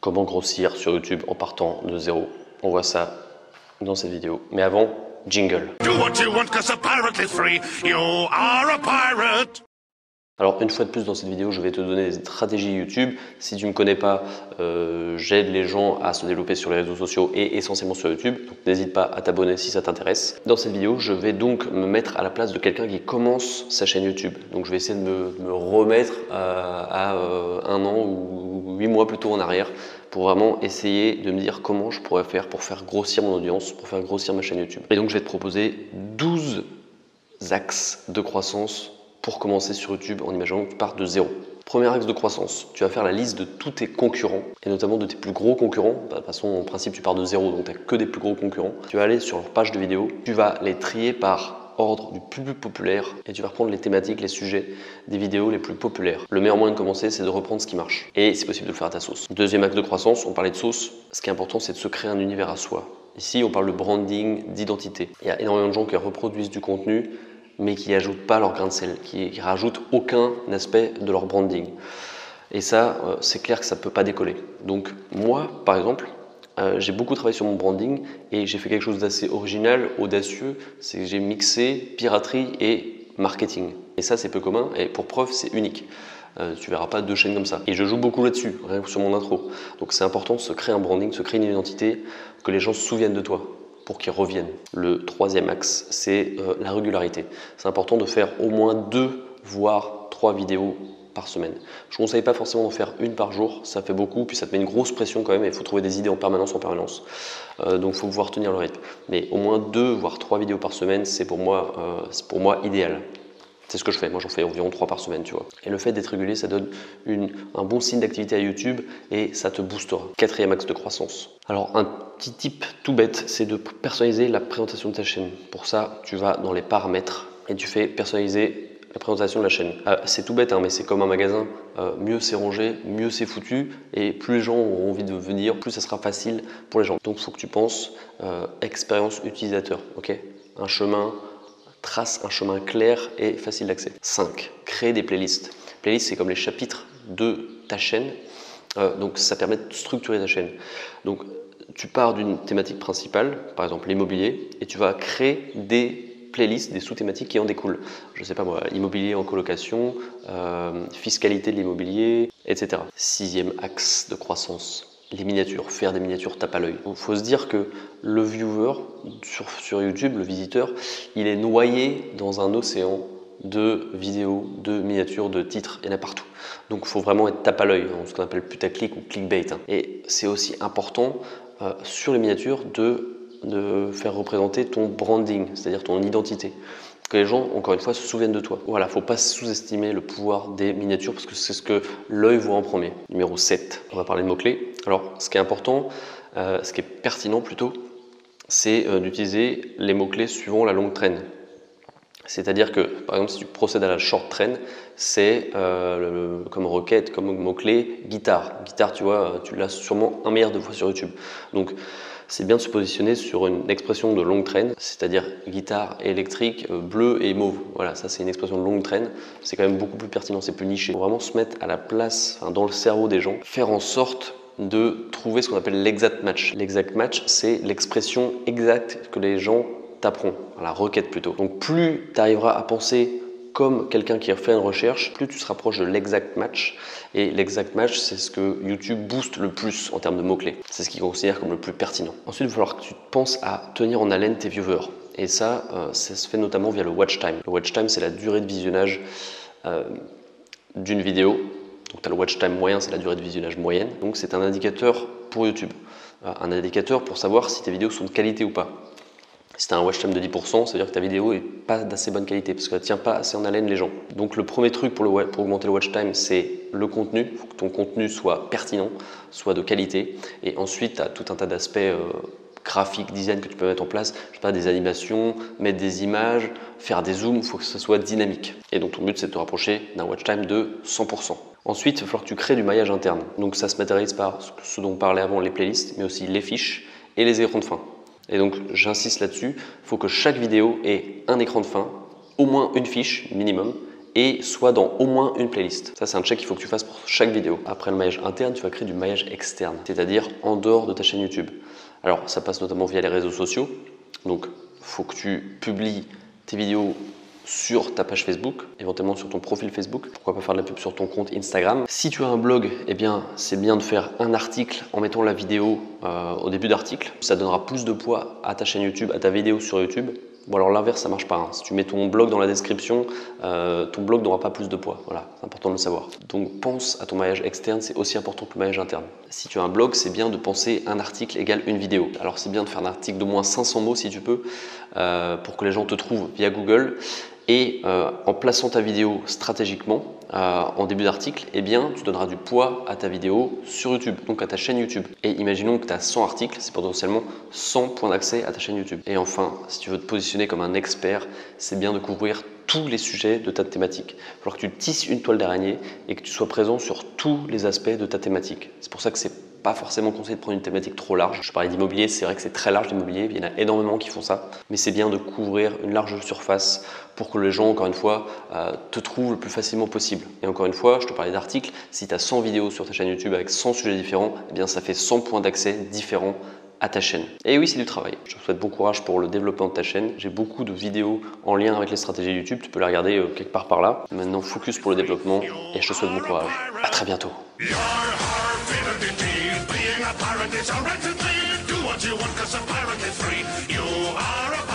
Comment grossir sur YouTube en partant de zéro? On voit ça dans cette vidéo. Mais avant, jingle. Do what you want 'cause a pirate is free. You are a pirate. Alors une fois de plus dans cette vidéo, je vais te donner des stratégies YouTube. Si tu ne me connais pas, j'aide les gens à se développer sur les réseaux sociaux et essentiellement sur YouTube. Donc n'hésite pas à t'abonner si ça t'intéresse. Dans cette vidéo, je vais donc me mettre à la place de quelqu'un qui commence sa chaîne YouTube. Donc je vais essayer de me remettre à 1 an ou 8 mois plutôt en arrière pour vraiment essayer de me dire comment je pourrais faire pour faire grossir mon audience, pour faire grossir ma chaîne YouTube. Et donc je vais te proposer 12 axes de croissance pour commencer sur YouTube en imaginant que tu pars de zéro. Premier axe de croissance, tu vas faire la liste de tous tes concurrents et notamment de tes plus gros concurrents. De toute façon, en principe, tu pars de zéro, donc tu n'as que des plus gros concurrents. Tu vas aller sur leur page de vidéo, tu vas les trier par ordre du plus populaire et tu vas reprendre les thématiques, les sujets des vidéos les plus populaires. Le meilleur moyen de commencer, c'est de reprendre ce qui marche et c'est possible de le faire à ta sauce. Deuxième axe de croissance, on parlait de sauce. Ce qui est important, c'est de se créer un univers à soi. Ici, on parle de branding, d'identité. Il y a énormément de gens qui reproduisent du contenu mais qui n'ajoutent pas leur grain de sel, qui rajoutent aucun aspect de leur branding. Et ça, c'est clair que ça ne peut pas décoller. Donc moi, par exemple, j'ai beaucoup travaillé sur mon branding et j'ai fait quelque chose d'assez original, audacieux, c'est que j'ai mixé piraterie et marketing. Et ça, c'est peu commun et pour preuve, c'est unique. Tu verras pas 2 chaînes comme ça. Et je joue beaucoup là-dessus, rien que sur mon intro. Donc c'est important de se créer un branding, de se créer une identité, que les gens se souviennent de toi, pour qu'ils reviennent. Le troisième axe, c'est la régularité. C'est important de faire au moins 2 voire 3 vidéos par semaine. Je ne conseille pas forcément d'en faire 1 par jour, ça fait beaucoup, puis ça te met une grosse pression quand même et il faut trouver des idées en permanence. Donc il faut pouvoir tenir le rythme. Mais au moins 2 voire 3 vidéos par semaine, c'est pour moi idéal. C'est ce que je fais, moi j'en fais environ 3 par semaine, tu vois. Et le fait d'être régulier, ça donne un bon signe d'activité à YouTube et ça te boostera. Quatrième axe de croissance. Alors un petit tip tout bête, c'est de personnaliser la présentation de ta chaîne. Pour ça, tu vas dans les paramètres et tu fais personnaliser la présentation de la chaîne. C'est tout bête, hein, mais c'est comme un magasin. Mieux c'est rangé, mieux c'est foutu et plus les gens auront envie de venir, plus ça sera facile pour les gens. Donc il faut que tu penses expérience utilisateur, ok? Trace un chemin clair et facile d'accès. 5. Créer des playlists. Playlists, c'est comme les chapitres de ta chaîne. Donc ça permet de structurer ta chaîne. Donc tu pars d'une thématique principale, par exemple l'immobilier, et tu vas créer des playlists, des sous-thématiques qui en découlent. Je ne sais pas moi, immobilier en colocation, fiscalité de l'immobilier, etc. 6e axe de croissance. Les miniatures, faire des miniatures tape à l'œil. Il faut se dire que le viewer sur YouTube, le visiteur, il est noyé dans un océan de vidéos, de miniatures, de titres, il y en a partout. Donc il faut vraiment être tape à l'œil, ce qu'on appelle putaclic ou clickbait. Et c'est aussi important sur les miniatures de faire représenter ton branding, c'est-à-dire ton identité. Que les gens, encore une fois, se souviennent de toi. Voilà, faut pas sous-estimer le pouvoir des miniatures parce que c'est ce que l'œil voit en premier. Numéro 7, on va parler de mots-clés. Alors, ce qui est important, ce qui est pertinent plutôt, c'est d'utiliser les mots-clés suivant la longue traîne. C'est-à-dire que, par exemple, si tu procèdes à la short traîne, c'est comme requête, comme mot-clé, guitare. Guitare, tu vois, tu l'as sûrement 1 milliard de fois sur YouTube. Donc, c'est bien de se positionner sur une expression de longue traîne, c'est-à-dire guitare électrique, bleu et mauve. Voilà, ça c'est une expression de longue traîne. C'est quand même beaucoup plus pertinent, c'est plus niché. Il faut vraiment se mettre à la place, dans le cerveau des gens, faire en sorte de trouver ce qu'on appelle l'exact match. L'exact match, c'est l'expression exacte que les gens taperont, la requête plutôt. Donc plus tu arriveras à penser comme quelqu'un qui a fait une recherche, plus tu te rapproches de l'exact match. Et l'exact match, c'est ce que YouTube booste le plus en termes de mots-clés. C'est ce qu'il considère comme le plus pertinent. Ensuite, il va falloir que tu penses à tenir en haleine tes viewers. Et ça se fait notamment via le watch time. Le watch time, c'est la durée de visionnage d'une vidéo. Donc tu as le watch time moyen, c'est la durée de visionnage moyenne. Donc c'est un indicateur pour YouTube. Un indicateur pour savoir si tes vidéos sont de qualité ou pas. Si tu as un watch time de 10%, ça veut dire que ta vidéo n'est pas d'assez bonne qualité parce qu'elle ne tient pas assez en haleine les gens. Donc le premier truc pour augmenter le watch time, c'est le contenu. Il faut que ton contenu soit pertinent, soit de qualité. Et ensuite, tu as tout un tas d'aspects graphiques, design que tu peux mettre en place. Je sais pas, des animations, mettre des images, faire des zooms, il faut que ce soit dynamique. Et donc ton but, c'est de te rapprocher d'un watch time de 100%. Ensuite, il va falloir que tu crées du maillage interne. Donc ça se matérialise par ce dont on parlait avant, les playlists, mais aussi les fiches et les écrans de fin. Et donc j'insiste là-dessus, il faut que chaque vidéo ait un écran de fin, au moins une fiche minimum et soit dans au moins une playlist. Ça, c'est un check qu'il faut que tu fasses pour chaque vidéo. Après le maillage interne, tu vas créer du maillage externe, c'est-à-dire en dehors de ta chaîne YouTube. Alors, ça passe notamment via les réseaux sociaux. Donc, il faut que tu publies tes vidéos sur ta page Facebook, éventuellement sur ton profil Facebook. Pourquoi pas faire de la pub sur ton compte Instagram. Si tu as un blog, eh bien, c'est bien de faire un article en mettant la vidéo au début d'article. Ça donnera plus de poids à ta chaîne YouTube, à ta vidéo sur YouTube. Bon, alors l'inverse, ça marche pas. Hein. Si tu mets ton blog dans la description, ton blog n'aura pas plus de poids. Voilà, c'est important de le savoir. Donc pense à ton maillage externe, c'est aussi important que le maillage interne. Si tu as un blog, c'est bien de penser un article égale une vidéo. Alors c'est bien de faire un article d'au moins 500 mots si tu peux, pour que les gens te trouvent via Google. Et en plaçant ta vidéo stratégiquement en début d'article, eh bien, tu donneras du poids à ta vidéo sur YouTube, donc à ta chaîne YouTube. Et imaginons que tu as 100 articles, c'est potentiellement 100 points d'accès à ta chaîne YouTube. Et enfin, si tu veux te positionner comme un expert, c'est bien de couvrir tous les sujets de ta thématique. Il va falloir que tu tisses une toile d'araignée et que tu sois présent sur tous les aspects de ta thématique. C'est pour ça que c'est pas forcément conseillé de prendre une thématique trop large. Je parlais d'immobilier, c'est vrai que c'est très large l'immobilier, il y en a énormément qui font ça, mais c'est bien de couvrir une large surface pour que les gens, encore une fois, te trouvent le plus facilement possible. Et encore une fois, je te parlais d'articles, si tu as 100 vidéos sur ta chaîne YouTube avec 100 sujets différents, eh bien ça fait 100 points d'accès différents à ta chaîne. Et oui, c'est du travail. Je te souhaite bon courage pour le développement de ta chaîne. J'ai beaucoup de vidéos en lien avec les stratégies YouTube, tu peux les regarder quelque part par là. Maintenant, focus pour le développement et je te souhaite bon courage. À très bientôt. Pirate is alright to do what you want, 'cause a pirate is free. You are a